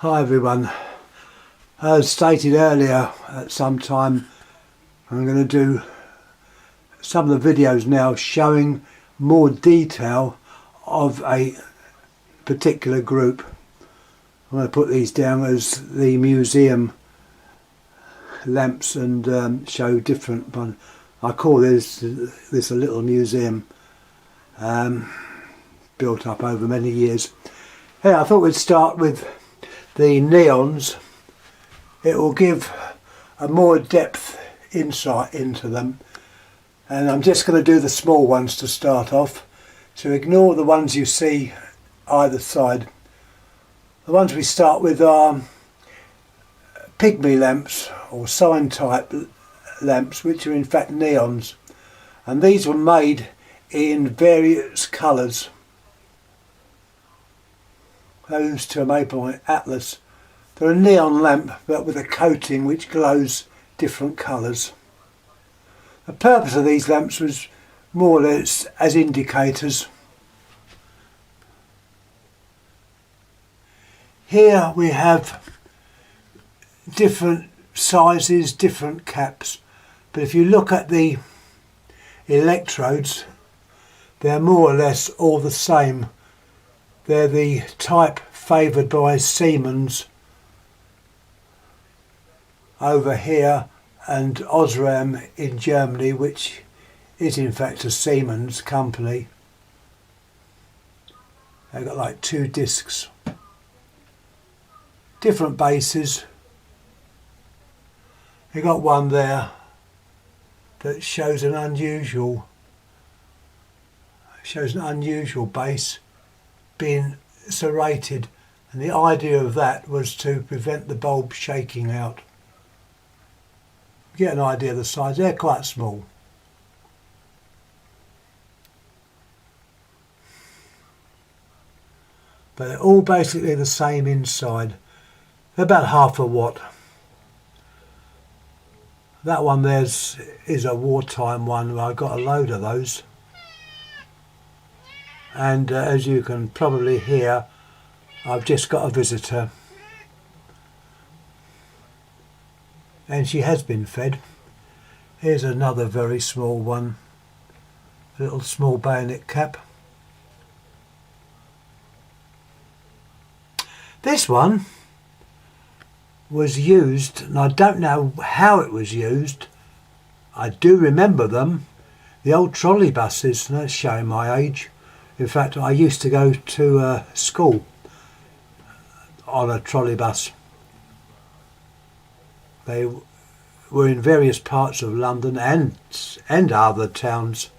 Hi everyone. As stated earlier, at some time I'm going to do some of the videos now showing more detail of a particular group. I'm going to put these down as the museum lamps and show different one. I call this a little museum, built up over many years. Yeah, I thought we'd start with the neons. It will give a more depth insight into them, and I'm just going to do the small ones to start off, so ignore the ones you see either side. The ones we start with are Pygmy lamps or sign type lamps, which are in fact neons, and these were made in various colours. Those two are made by Atlas. They're a neon lamp but with a coating which glows different colours. The purpose of these lamps was more or less as indicators. Here we have different sizes, different caps, but if you look at the electrodes, they're more or less all the same. They're the type favoured by Siemens over here and Osram in Germany, which is in fact a Siemens company. They've got like two discs, different bases. You've got one there that shows an unusual base being serrated, and the idea of that was to prevent the bulb shaking out. Get an idea of the size. They're quite small. But they're all basically the same inside. They're about half a watt. That one is a wartime one. I got a load of those. And as you can probably hear, I've just got a visitor. And she has been fed. Here's another very small one. Little small bayonet cap. This one was used, and I don't know how it was used. I do remember them. The old trolley buses, and that's showing my age. In fact, I used to go to school on a trolley bus. They were in various parts of London and other towns.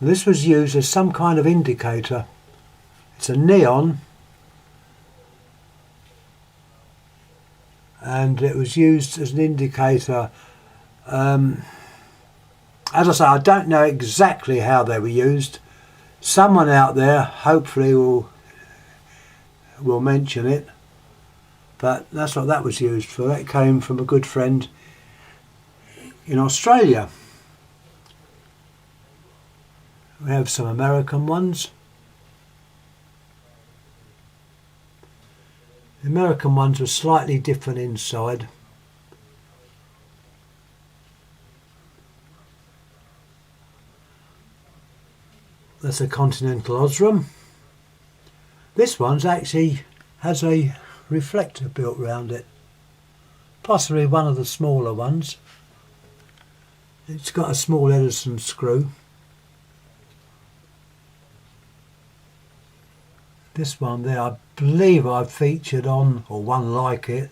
This was used as some kind of indicator. It's a neon, and it was used as an indicator. As I say, I don't know exactly how they were used. Someone out there hopefully will mention it, but that's what that was used for. That came from a good friend in Australia. We have some American ones. The American ones were slightly different inside. That's a Continental Osram. This one's actually has a reflector built round it. Possibly one of the smaller ones. It's got a small Edison screw. This one there, I believe I've featured on, or one like it,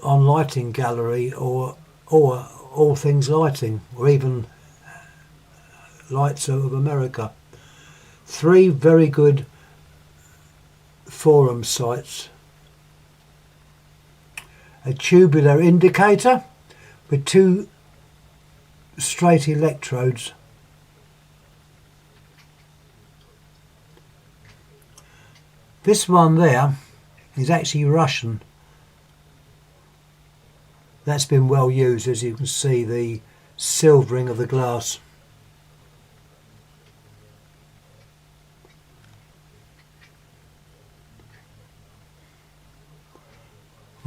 on Lighting Gallery or All Things Lighting, or even Lights of America. 3 very good forum sites. A tubular indicator with 2 straight electrodes. This one there is actually Russian. That's been well used, as you can see the silvering of the glass.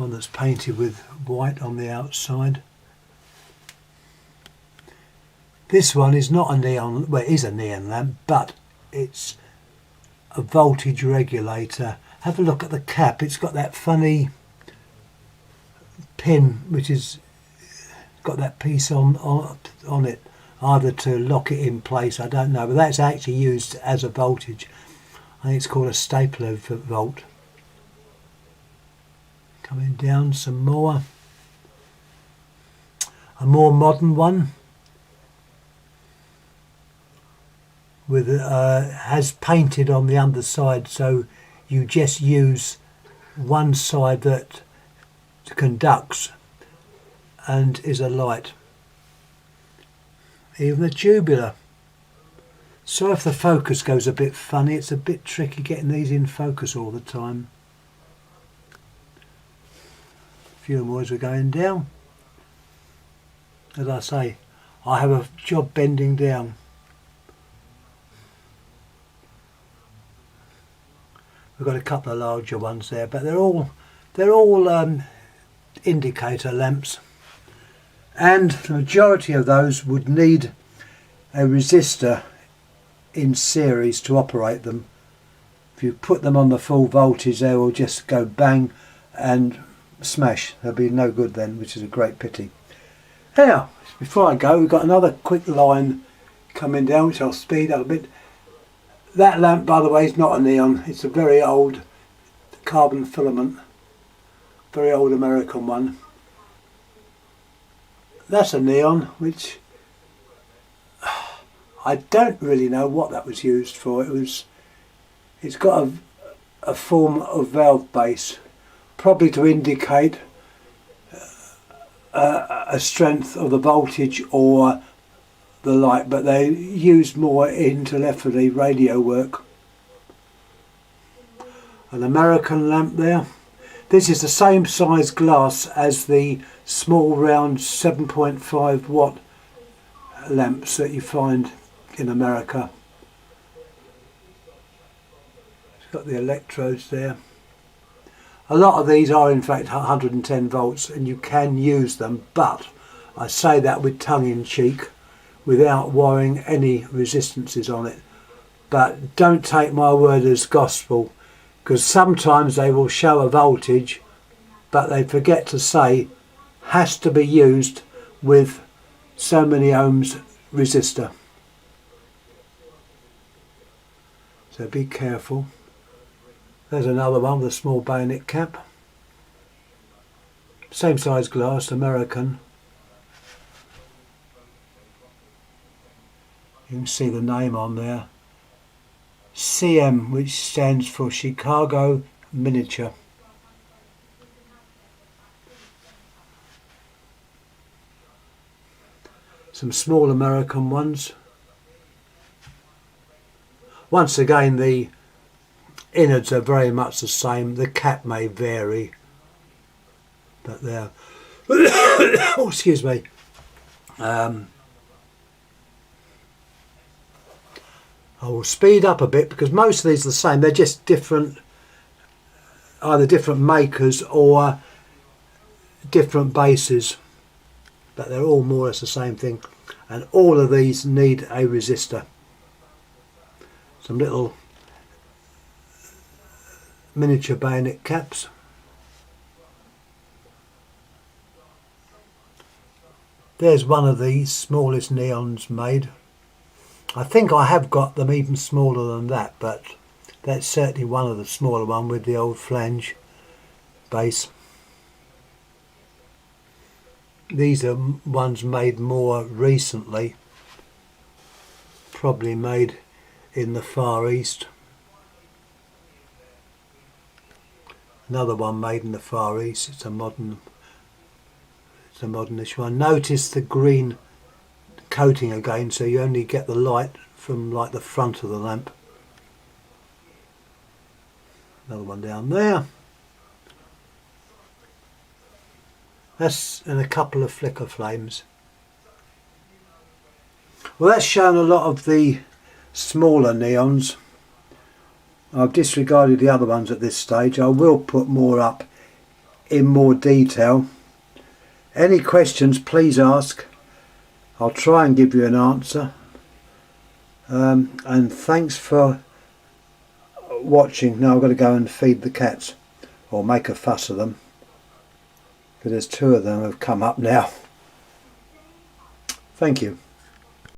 one that's painted with white on the outside. This one is not a neon, well, it is a neon lamp, but it's a voltage regulator. Have a look at the cap. It's got that funny pin which is got that piece on it, either to lock it in place, I don't know, but that's actually used as a voltage. I think it's called a stapler volt. Coming down some more, a more modern one with has painted on the underside, so you just use one side that conducts and is a light. Even a tubular. So if the focus goes a bit funny, it's a bit tricky getting these in focus all the time. A few more as we're going down. As I say, I have a job bending down. We've got a couple of larger ones there, but they're all indicator lamps, and the majority of those would need a resistor in series to operate them. If you put them on the full voltage, they will just go bang and smash. They'll be no good then, which is a great pity. Now, before I go, we've got another quick line coming down, which I'll speed up a bit. That lamp, by the way, is not a neon. It's a very old carbon filament, very old American one. That's a neon, which I don't really know what that was used for. It's got a form of valve base, probably to indicate a strength of the voltage or the light, but they used more in telephony radio work. An American lamp there. This is the same size glass as the small round 7.5 watt lamps that you find in America. It's got the electrodes there. A lot of these are in fact 110 volts and you can use them, but I say that with tongue in cheek, without worrying any resistances on it. But don't take my word as gospel, because sometimes they will show a voltage but they forget to say has to be used with so many ohms resistor. So be careful. There's another one with a small bayonet cap. Same size glass, American. You can see the name on there. CM, which stands for Chicago Miniature. Some small American ones. Once again, the innards are very much the same. The cap may vary, but they're oh, excuse me. I will speed up a bit because most of these are the same. They're just different, either different makers or different bases, but they're all more or less the same thing. And all of these need a resistor. Some little miniature bayonet caps. There's one of the smallest neons made. I think I have got them even smaller than that, but that's certainly one of the smaller one with the old flange base. These are ones made more recently, probably made in the Far East. Another one made in the Far East. It's a modernish one. Notice the green coating again, so you only get the light from like the front of the lamp. Another one down there. That's in a couple of flicker flames. Well, that's shown a lot of the smaller neons. I've disregarded the other ones at this stage. I will put more up in more detail. Any questions, please ask. I'll try and give you an answer. And thanks for watching. Now I've got to go and feed the cats, or make a fuss of them, because there's two of them have come up now. Thank you.